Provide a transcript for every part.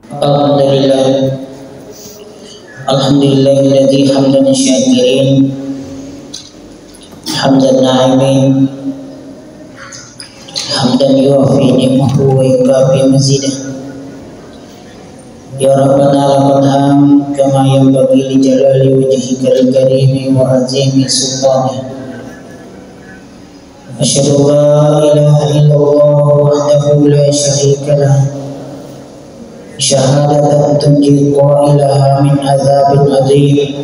Alhamdulillah, alhamdulillahilladzi hamdan syakirin, hamdan na'imin, hamdan yuafi ni'mahu wa yukafi mazidah. Ya Rabbana lakal hamd kama yanbaghi li jalali wajhikal karim wa azimi sultanih. Asyhadu an la ilaha illallah wahdahu la syarika lah. Syahadatan tunji qailaha min azabin azim.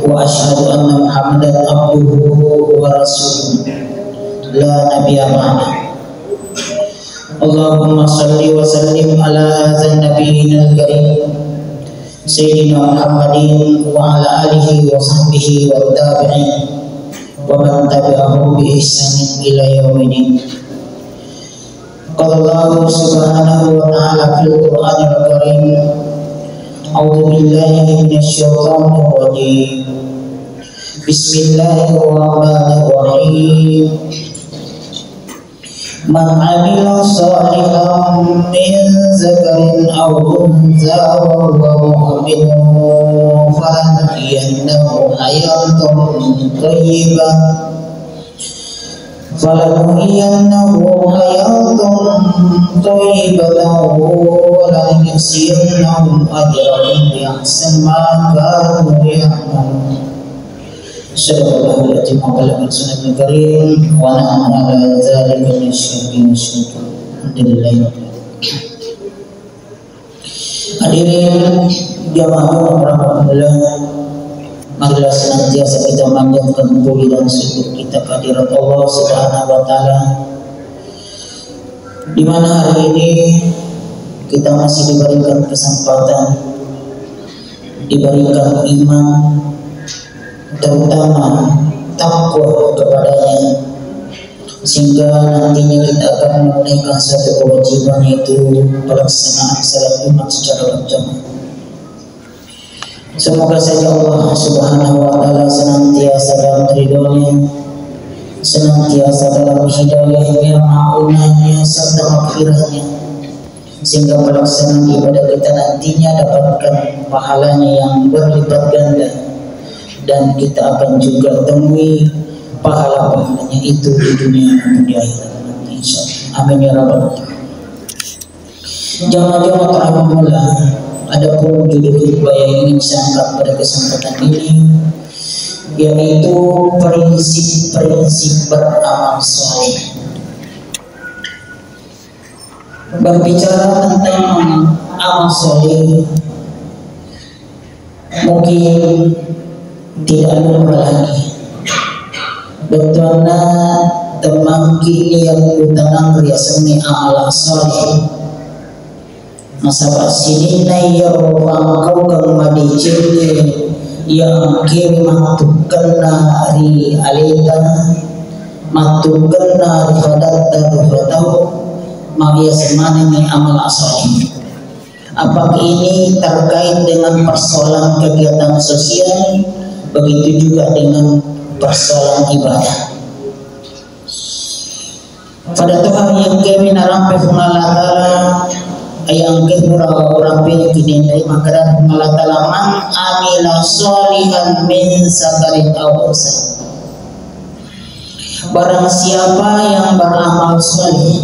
Wa asyhadu anna Muhammadan abduhu wa rasuluh la nabiyya ba'da. Allahumma salli wa sallim ala hadzal nabiyil karim sayyidina Muhammadin wa ala alihi wa sahbihi wa tabi'in wa man tabi'ahum bi ihsanin ila yaumil din. Qala Allah subhanahu wa ta'ala fil Qur'anil Karim, a'udzu billahi minasy syaithanir rajim. Bismillahirrahmanirrahim. Man 'amila shalihan min zakarin aw untha wa huwa mu'minun falanuhyiyannahu hayatan thayyibah wa lanajziyannahum ajrahum bi ahsani ma kanu ya'malun. Sadaqallahul azim wa balagha rasulul karim wa nahnu ala dzalika minasyahidin wasyukur. Alhamdulillah. Hadirin jamaah rahmatullah, marilah senantiasa kita memanjatkan puji dan syukur kita kehadirat Allah Subhanahu wa taala, di mana hari ini kita masih diberikan kesempatan, diberikan iman, terutama takwa kepadanya, sehingga nantinya kita akan menunaikan satu kewajiban, yaitu pelaksanaan salat Jumat secara berjamaah. Semoga saja Allah Subhanahu wa taala senantiasa dalam ridhonya, senantiasa dalam hidayahnya, ma'unahnya, serta maghfirahnya, sehingga pelaksanaan ibadah kita nantinya dapatkan pahalanya yang berlipat ganda, dan kita akan juga temui pahala-pahalanya itu di dunia maupun di akhirat nanti, insyaallah. Amin ya rabbal alamin. Jamaah-jamaah rahmatullah, adapun judul khutbah yang ingin saya angkat pada kesempatan ini, yaitu prinsip-prinsip beramal saleh. Berbicara tentang amal saleh, mungkin tidak lupa lagi betulnya teman kini yang utanang riasani amal saleh. Masalah sini na ya kau kang madicini yang kini matukan ri alita matukan ri fadat rufatau mawia semana ni amal saleh. Apakah ini terkait dengan persoalan kegiatan sosial, begitu juga dengan persoalan ibadah. Pada Tuhan yang kami narampe pengalatala ayang kehura orang pilih kidintai makaran pengalatala man amila sholihan min zakarin aw unsa. Barang siapa yang beramal saleh,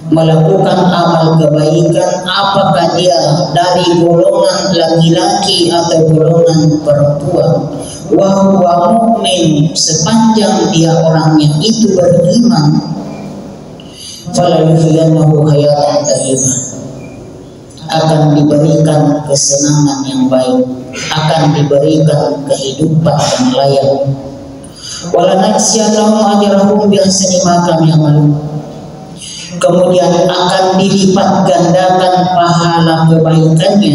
melakukan amal kebaikan, apakah dia dari golongan laki-laki atau golongan perempuan, wa huwa mu'min, sepanjang dia orangnya itu beriman, falanuhyiyannahu hayatan thayyibah, akan diberikan kesenangan yang baik, akan diberikan kehidupan yang layak, wa lanajziyannahum ajrahum bi ahsani ma kanu ya'malun, kemudian akan dilipat gandakan pahala kebaikannya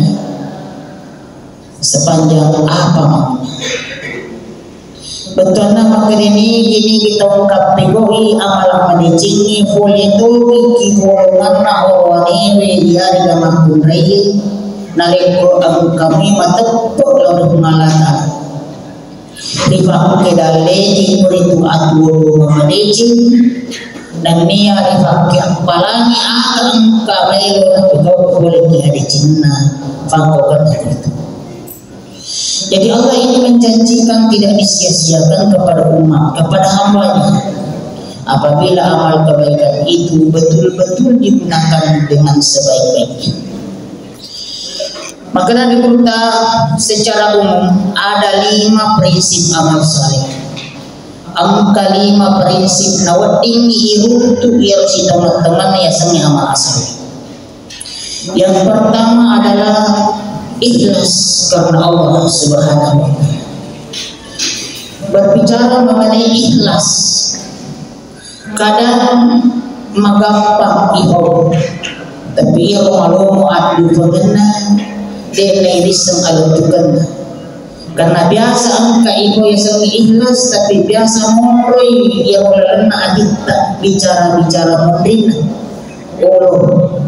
sepanjang apa maunya. Betul nama ini kita kategori amal madicini full itu golongan na orwani dia di dalam kunrai naliko ang kami matapok lalu pengalatan di fakultas kedale di kuritu atuh madicini dan niya rifaki apalagi akan kamelo na kau boleh di Cina fangkokan itu. Jadi Allah ini menjanjikan tidak disia-siakan kepada umat, kepada hambanya apabila amal kebaikan itu betul-betul digunakan dengan sebaik-baiknya. Maka dari kita secara umum ada 5 prinsip amal saleh. Angka 5 prinsip nawading irutu si teman-teman ya seni amal saleh. Yang pertama adalah ikhlas karena Allah Subhanahu wa taala. Berbicara mengenai ikhlas, kadang magampang ihong, tapi ia malu adu pengenah dia irisang alutukan. Karena biasa angka ibu yang sering ikhlas, tapi biasa moroi yang lalana adikta bicara-bicara mundina. Oh,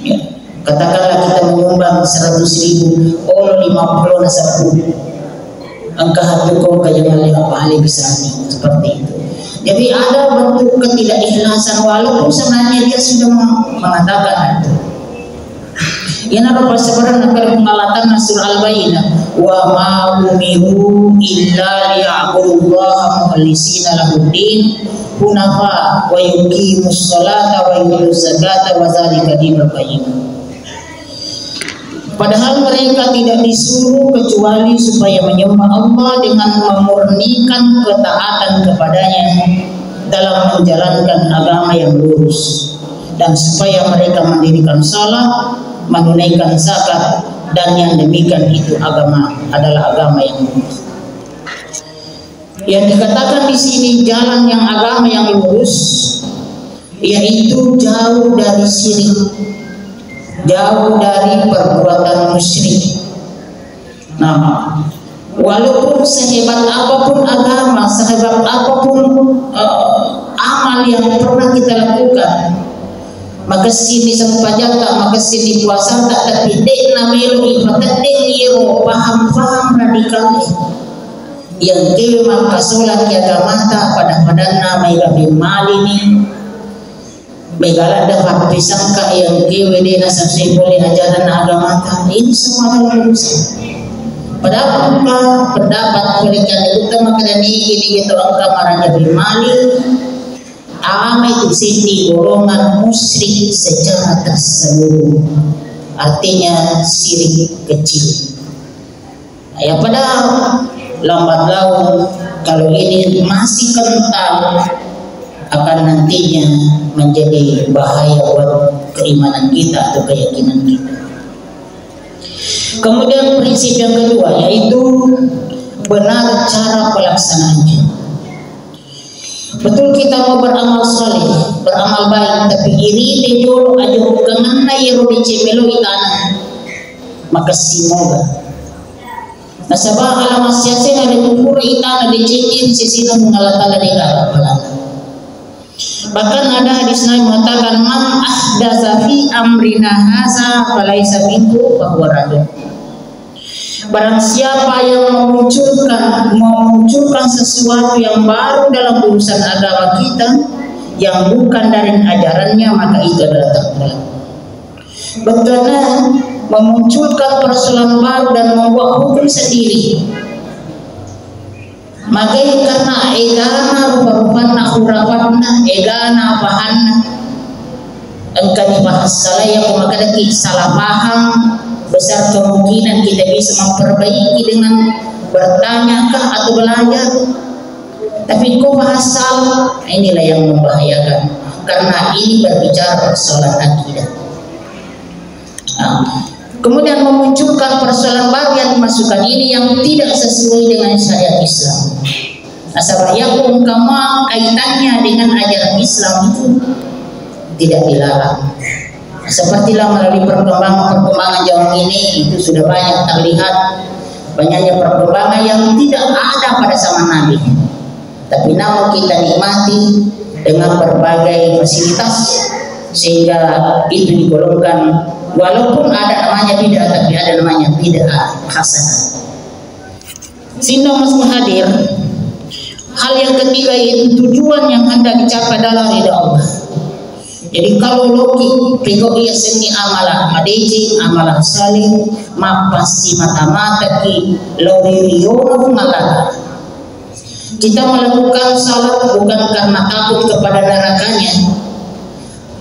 ya. Katakanlah kita menyumbang 100.000, oh 50 na 10. Angka hatukom kajangan apa hal bisa seperti itu. Jadi ada bentuk ketidakikhlasan walaupun sebenarnya dia sudah mengatakan itu. Yang ada persebaran akan pengalatan surah Al-Bayyinah wa ma umiru illa liya'budullaha mukhlishina lahuddin hunafa wa yuqimus sholata wa yutuz zakata wa dzalika dinul qayyim. Padahal mereka tidak disuruh kecuali supaya menyembah Allah dengan memurnikan ketaatan kepadanya dalam menjalankan agama yang lurus, dan supaya mereka mendirikan salat, menunaikan zakat, dan yang demikian itu agama adalah agama yang lurus. Yang dikatakan di sini jalan yang agama yang lurus, yaitu jauh dari syirik, jauh dari perbuatan musyrik. Nah, walaupun sehebat apapun agama, sehebat apapun amal yang pernah kita lakukan, maka sini sempajata, maka sini puasa tak tapi dek namelo ibadat dek iro paham radikal yang kema kasolat ya gamata pada nama irabi malini begala dapat pisangka yang kewe dena sampai boleh ajaran agama ini semua adalah urusan. Padahal pendapat mereka itu utama kadani ini gitu angka marahnya bimali agama itu sini golongan musyrik secara terseluruh, artinya syirik kecil. Ya padahal lambat laun kalau ini masih kental akan nantinya menjadi bahaya buat keimanan kita atau keyakinan kita. Kemudian prinsip yang kedua yaitu benar cara pelaksanaannya. Betul kita mau beramal saleh, beramal baik, tapi iri dejolo ajo kangana yero dicemelo itana, maka simoga. Nasabah alamas siase na dikumpul itana dicemir sisina mengalatala di kalapalan. Bahkan ada hadis Nabi mengatakan man ahdatsa fi amrina hadza falaisa minhu fa huwa radun. Barang siapa yang memunculkan sesuatu yang baru dalam urusan agama kita yang bukan dari ajarannya, maka itu adalah tercela. Bagaimana memunculkan persoalan baru dan membuat hukum sendiri, maka karena egana rupa-rupanna khurafatna egana pahanna engkau dibahas salah yang maka salah paham, besar kemungkinan kita bisa memperbaiki dengan bertanyakah atau belajar. Tapi kok bahas salah, inilah yang membahayakan, karena ini berbicara persoalan akidah. Kemudian memunculkan persoalan baru yang dimasukkan ini yang tidak sesuai dengan syariat Islam. Asal yakum kama kaitannya dengan ajaran Islam itu tidak dilarang. Sepertilah melalui perkembangan zaman ini itu sudah banyak terlihat banyaknya perkembangan yang tidak ada pada zaman Nabi, tapi namun kita nikmati dengan berbagai fasilitas sehingga itu digolongkan, walaupun ada namanya bid'ah tapi ada namanya bid'ah hasanah. Sehingga mas hadir Hal yang ketiga yaitu tujuan yang hendak dicapai adalah ridha Allah. Jadi kalau loki pego ia seni amalan madejing amalan salih mapasi mata-mata ki lori riona mengalala. Kita melakukan salat bukan karena takut kepada nerakanya,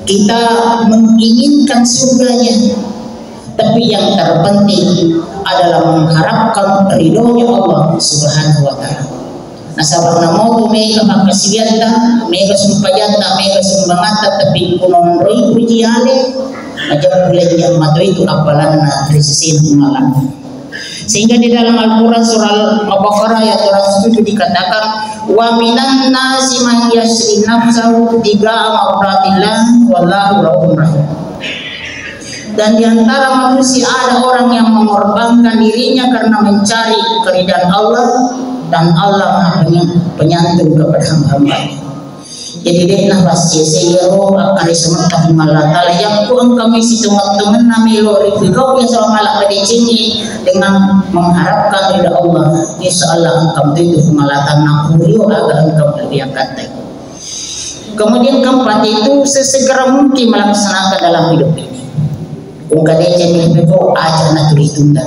kita menginginkan surganya, tapi yang terpenting adalah mengharapkan ridhonya Allah Subhanahu wa taala. Nah sahabat namo mega makasiyanta mega sumpayanta mega sumbangata tapi kunon roi pujiale aja bulan mato itu apalanna risisin malam. Sehingga di dalam Al-Qur'an surah Al-Baqarah ayat 107 dikatakan wa minan nasi man yashri nafsahu tiga ma'ratillah wallahu rahim rahim. Dan di antara manusia ada orang yang mengorbankan dirinya karena mencari keridhaan Allah, dan Allah Maha penyantun kepada hamba-hambanya. Jadi dia nah pasti sehero akan disematkan malah tala yang ku kami si teman-teman nami lo rifiko yang sama malah berdicini dengan mengharapkan ridha Allah. Insyaallah engkau itu malatan nakurio agar engkau lebih kata. Kemudian keempat itu sesegera mungkin melaksanakan dalam hidup ini. Kung kadenya rifiko aja nak ditunda.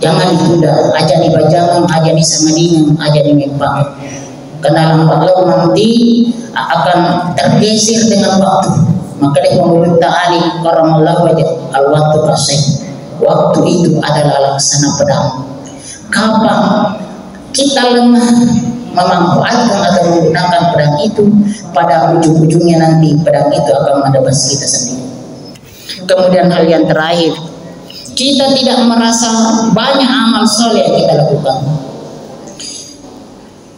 Jangan ditunda, aja dibajangan, aja disamadingan, aja dimempang. Karena lambat laun nanti akan tergeser dengan waktu. Maka dia menurut ta'ali karamallahu wajah al-waktu kasih. Waktu itu adalah laksana pedang. Kapan kita lengah memanfaatkan atau menggunakan pedang itu, pada ujung-ujungnya nanti pedang itu akan menebas kita sendiri. Kemudian hal yang terakhir, kita tidak merasa banyak amal soleh yang kita lakukan.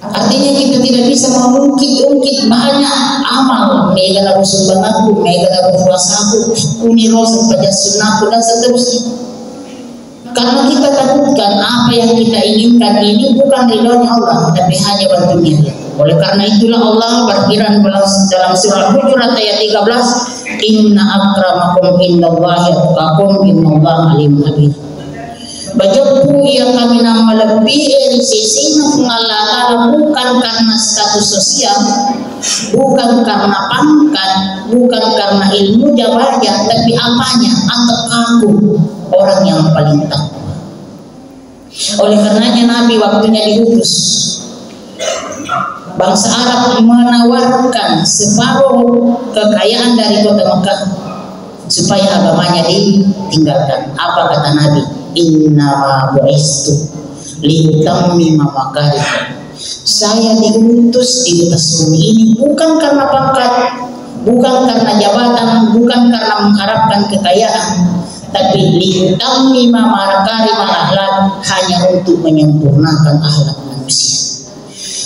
Artinya kita tidak bisa mengungkit-ungkit banyak amal. Mega lagu sumbangku, mega lagu puasaku, kuni rosa pada sunnahku dan seterusnya. Karena kita takutkan apa yang kita inginkan ini bukan ridhonya Allah, tapi hanya bantunya Dia. Oleh karena itulah Allah berfirman dalam surah Hujurat ayat 13, Inna akramakum indallahi atqakum innallaha alimul khabir. Bajaku ia kami nama lebih dari sisi pengalatan bukan karena status sosial, bukan karena pangkat, bukan karena ilmu jabatan, tapi apanya atau aku orang yang paling takwa. Oleh karenanya Nabi waktunya diutus, bangsa Arab menawarkan separuh kekayaan dari kota Mekah supaya agamanya ditinggalkan. Apa kata Nabi? Inna bu'istu liyutammima makarim. Saya diutus di atas bumi ini bukan karena pangkat, bukan karena jabatan, bukan karena mengharapkan kekayaan, tapi liyutammima makarim al-akhlak, hanya untuk menyempurnakan akhlak manusia.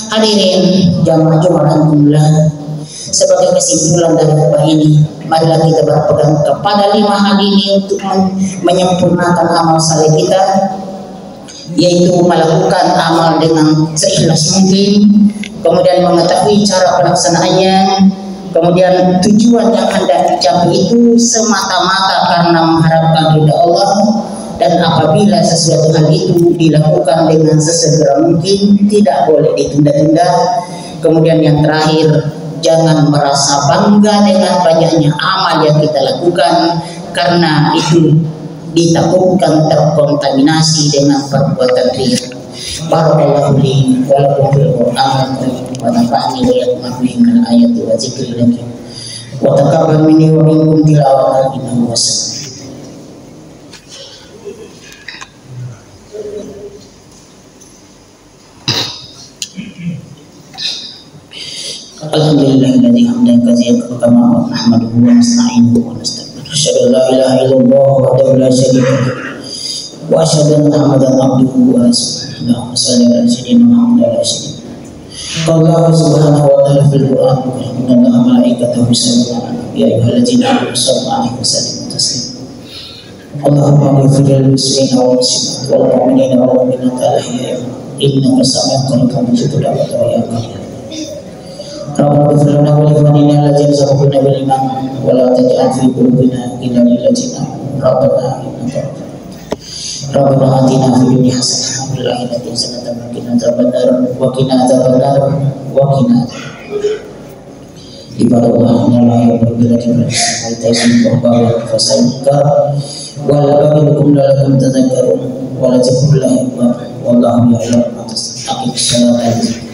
Hadirin jamaah Jumat alhamdulillah, sebagai kesimpulan dari khutbah ini, marilah kita berpegang kepada 5 hal ini untuk menyempurnakan amal saleh kita, yaitu melakukan amal dengan seikhlas mungkin, kemudian mengetahui cara pelaksanaannya, kemudian tujuan yang hendak dicapai itu semata-mata karena mengharapkan ridha Allah, dan apabila sesuatu hal itu dilakukan dengan sesegera mungkin, tidak boleh ditunda-tunda. Kemudian yang terakhir, jangan merasa bangga dengan banyaknya amal yang kita lakukan, karena itu ditakutkan terkontaminasi dengan perbuatan riya. Barakallahu li wa lakum fil Qur'an wa nafa'ani wa iyyakum min al-ayati wa dzikril hakim. Wa taqabbal minni wa minkum tilawatan innahu was. Alhamdulillahilladzi hamdan katsiran kama nahmaduhu wa nasta'inuhu wa nastaghfiruh. Asyhadu an la ilaha illallah wahdahu la syarika lahu wa asyhadu anna Muhammadan abduhu wa rasuluh. Allahumma shalli ala sayyidina Muhammad wa ala sayyidina. Allah subhanahu wa ta'ala fil Qur'an inna Allaha wa malaikatahu yusalluna 'alan nabi ya ayyuhalladzina amanu sallu 'alaihi wa sallimu taslima. Allahumma ighfir lil muslimina wal muslimat wal mu'minina wal mu'minat al-ahya'i innaka sami'un qaribun mujibud da'wati ya qadir. Rabbana ighfir lana wa li ikhwanina alladzina sabaquna bil iman wa la taj'al fi qulubina ghillan lil ladzina amanu rabbana innaka Rabbana atina fid dunya hasanah wa fil akhirati hasanah wa qina adzabannar wa qina adzabannar wa qina ibadallah innallaha ya'muru bil adli wal ihsani wa yu'ti fasayuka wal babikum lalakum tadhakkarun wa la taqulu wallahu ya'lamu ma tasna'un.